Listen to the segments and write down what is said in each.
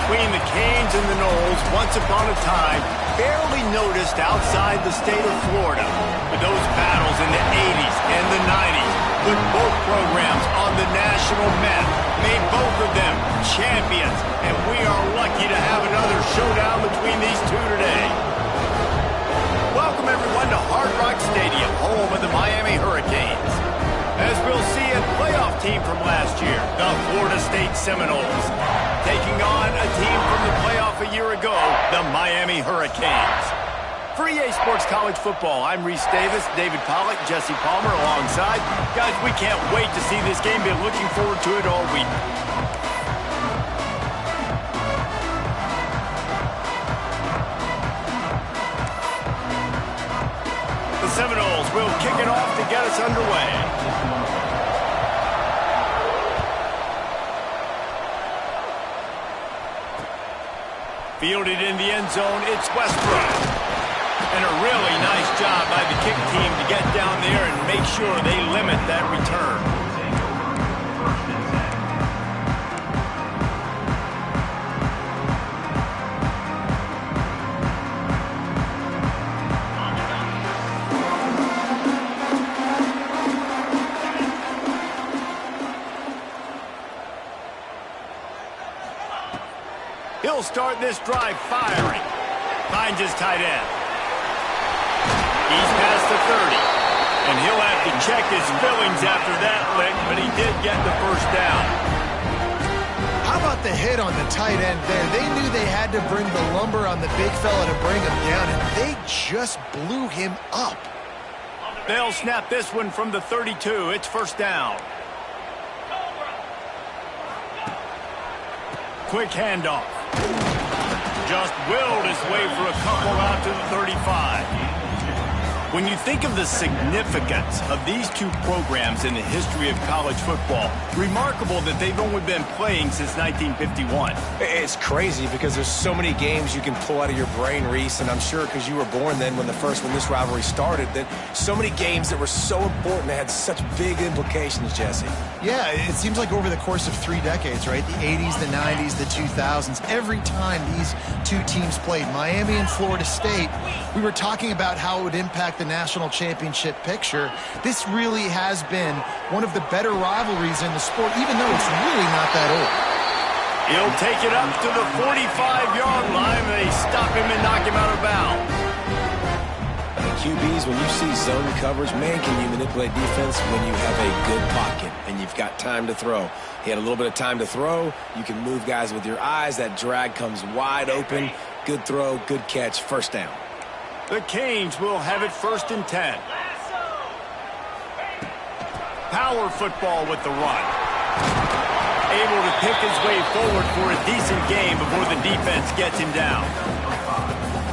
between the Canes and the Noles, once upon a time, barely noticed outside the state of Florida. But those battles in the 80s and the 90s put both programs on the national map, made both of them champions, and we are lucky to have another showdown between these two today. Welcome, everyone, to Hard Rock Stadium, home of the Miami Hurricanes. As we'll see, a playoff team from last year, the Florida State Seminoles, taking on a team from the playoff a year ago, the Miami Hurricanes. For EA Sports College Football, I'm Reese Davis, David Pollack, Jesse Palmer alongside. Guys, we can't wait to see this game. Been looking forward to it all week. The Seminoles will kick it off to get us underway. Fielded in the end zone, it's Westbrook. And a really nice job by the kick team to get down there and make sure they limit that return. He'll start this drive firing. Finds his tight end. He's past the 30. And he'll have to check his fillings after that lick, but he did get the first down. How about the hit on the tight end there? They knew they had to bring the lumber on the big fella to bring him down, and they just blew him up. They'll snap this one from the 32. It's first down. Quick handoff. Just willed his way for a couple out to the 35. When you think of the significance of these two programs in the history of college football, remarkable that they've only been playing since 1951. It's crazy because there's so many games you can pull out of your brain, Reese, and I'm sure because you were born then when this rivalry started, that so many games that were so important that had such big implications, Jesse. Yeah, it seems like over the course of 3 decades, right? The 80s, the 90s, the 2000s, every time these two teams played, Miami and Florida State, we were talking about how it would impact the national championship picture. This really has been one of the better rivalries in the sport, even though it's really not that old. He'll take it up to the 45-yard line. They stop him and knock him out of bounds. QBs, when you see zone coverage, man, can you manipulate defense when you have a good pocket and you've got time to throw. He had a little bit of time to throw. You can move guys with your eyes. That drag comes wide open. Good throw, good catch, first down. The Canes will have it first and 10. Power football with the run. Able to pick his way forward for a decent game before the defense gets him down.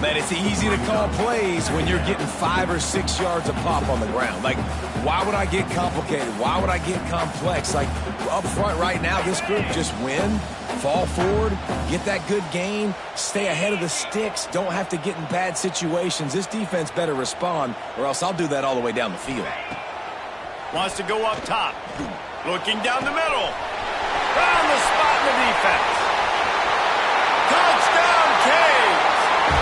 Man, it's easy to call plays when you're getting 5 or 6 yards a pop on the ground. Like, why would I get complicated? Why would I get complex? Like, up front right now, this group just win, fall forward, get that good gain, stay ahead of the sticks, don't have to get in bad situations. This defense better respond, or else I'll do that all the way down the field. Wants to go up top. Looking down the middle. Found the spot in the defense. Touchdown, Canes!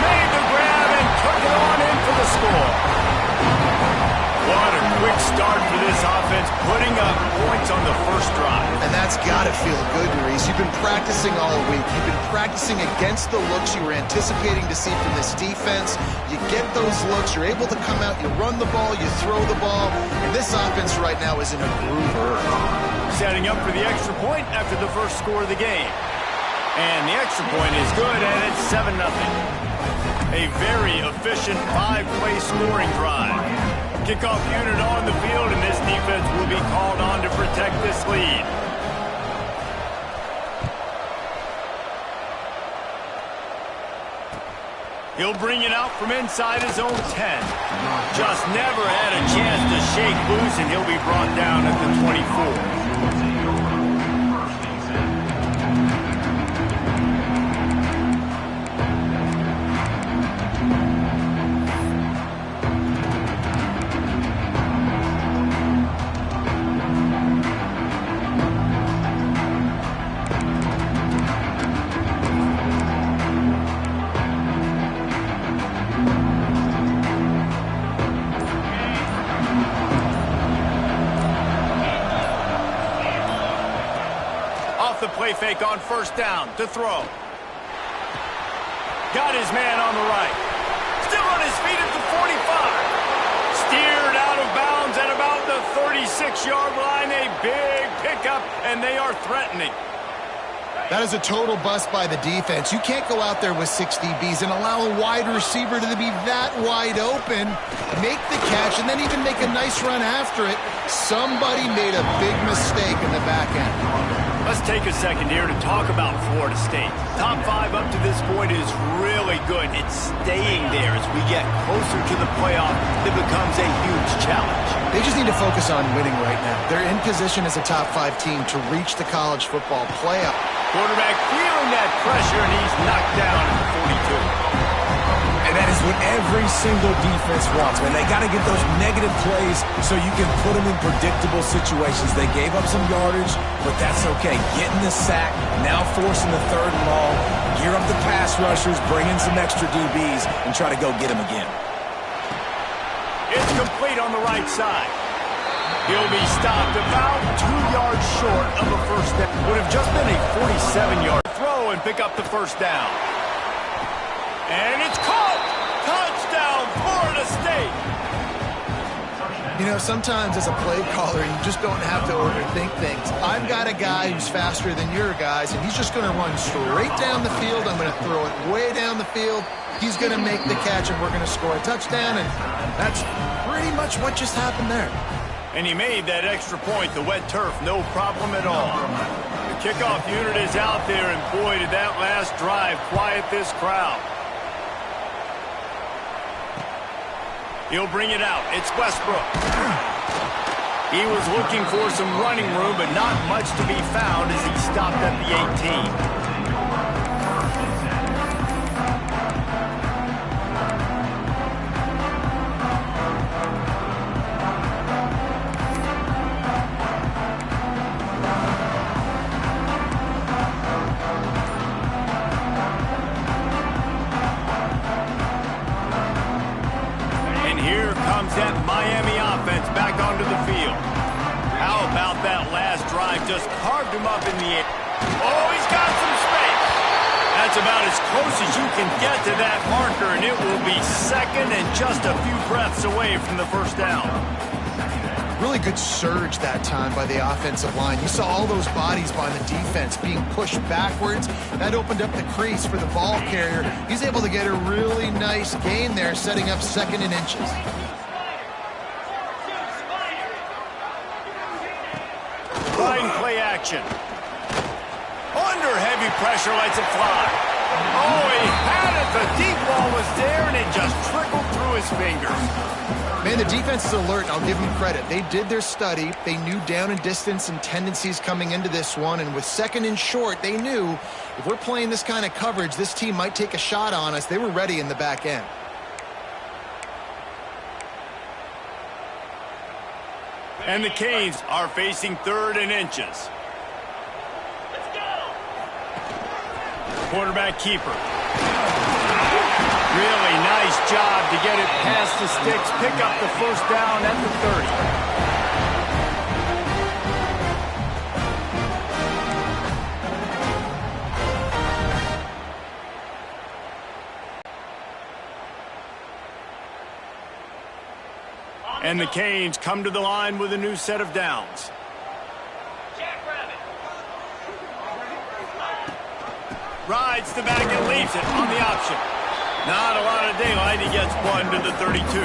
Made the grab and took it on in for the score. What a quick start for this offense, putting up points on the first drive. And that's got to feel good, Reese. You've been practicing all week. You've been practicing against the looks you were anticipating to see from this defense. You get those looks, you're able to come out, you run the ball, you throw the ball, and this offense right now is in a groove early. Setting up for the extra point after the first score of the game. And the extra point is good, and it's 7-0. A very efficient 5-play scoring drive. Kickoff unit on the field, and this defense will be called on to protect this lead. He'll bring it out from inside his own 10. Just never had a chance to shake loose, and he'll be brought down at the 24. the play fake on first down to throw. Got his man on the right. Still on his feet at the 45. Steered out of bounds at about the 36-yard line. A big pickup, and they are threatening. That is a total bust by the defense. You can't go out there with 6 DBs and allow a wide receiver to be that wide open, make the catch, and then even make a nice run after it. Somebody made a big mistake in the back end. Let's take a second here to talk about Florida State. Top 5 up to this point is really good. It's staying there as we get closer to the playoff. It becomes a huge challenge. They just need to focus on winning right now. They're in position as a top 5 team to reach the college football playoff. Quarterback feeling that pressure, and he's knocked down at the 42. And that is what every single defense wants, man. They got to get those negative plays so you can put them in predictable situations. They gave up some yardage, but that's okay. Getting the sack, now forcing the 3rd and long, gear up the pass rushers, bring in some extra DBs, and try to go get them again. It's complete on the right side. He'll be stopped about 2 yards short of a first down. Would have just been a 47-yard throw and pick up the first down. And it's caught! Touchdown, Florida State! You know, sometimes as a play caller, you just don't have to overthink things. I've got a guy who's faster than your guys, and he's just going to run straight down the field. I'm going to throw it way down the field. He's going to make the catch, and we're going to score a touchdown, and that's pretty much what just happened there. And he made that extra point, the wet turf, no problem at all. The kickoff unit is out there, and boy, did that last drive quiet this crowd. He'll bring it out. It's Westbrook. He was looking for some running room, but not much to be found as he stopped at the 18. That Miami offense back onto the field. How about that last drive? Just carved him up in the air. Oh, he's got some space. That's about as close as you can get to that marker, and it will be second and just a few breaths away from the first down. Really good surge that time by the offensive line. You saw all those bodies by the defense being pushed backwards. That opened up the crease for the ball carrier. He's able to get a really nice gain there, setting up 2nd and inches. Fine play action. Under heavy pressure, lets it fly. Oh, he had it. The deep ball was there, and it just trickled through his fingers. Man, the defense is alert, and I'll give them credit. They did their study. They knew down and distance and tendencies coming into this one, and with 2nd and short, they knew if we're playing this kind of coverage, this team might take a shot on us. They were ready in the back end. And the Canes are facing 3rd and inches. Let's go. Quarterback keeper. Really nice job to get it past the sticks. Pick up the first down at the 30. And the Canes come to the line with a new set of downs. Rides the back and leaves it on the option. Not a lot of daylight. He gets one to the 32.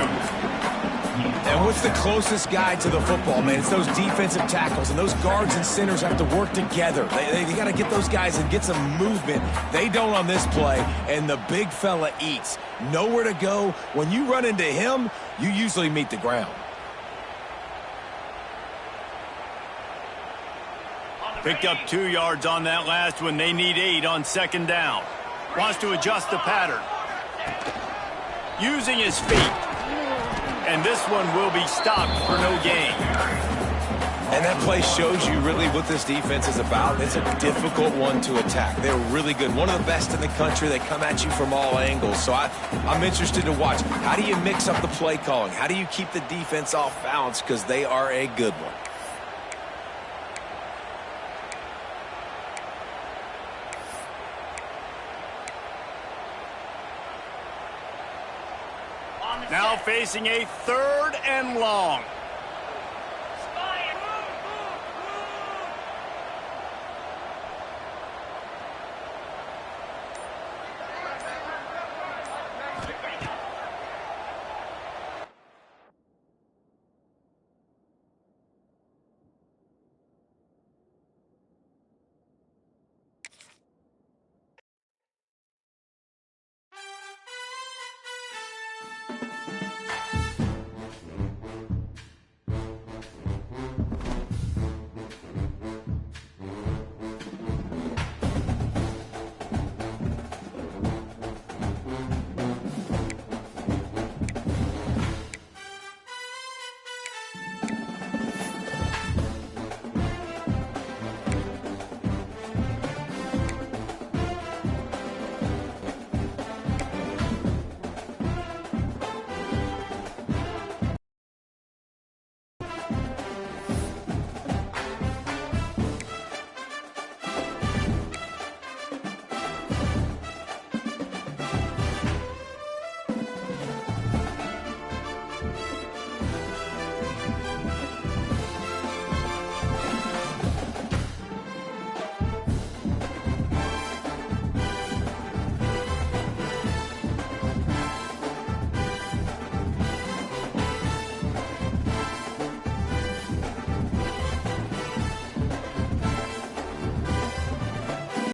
And what's the closest guy to the football, man? It's those defensive tackles, and those guards and centers have to work together. They got to get those guys and get some movement. They don't on this play, and the big fella eats. Nowhere to go. When you run into him, you usually meet the ground. Picked up 2 yards on that last one. They need 8 on 2nd down. Wants to adjust the pattern. Using his feet. And this one will be stopped for no gain. And that play shows you really what this defense is about. It's a difficult one to attack. They're really good. One of the best in the country. They come at you from all angles. So I'm interested to watch. How do you mix up the play calling? How do you keep the defense off balance? Because they are a good one. Now facing a 3rd and long.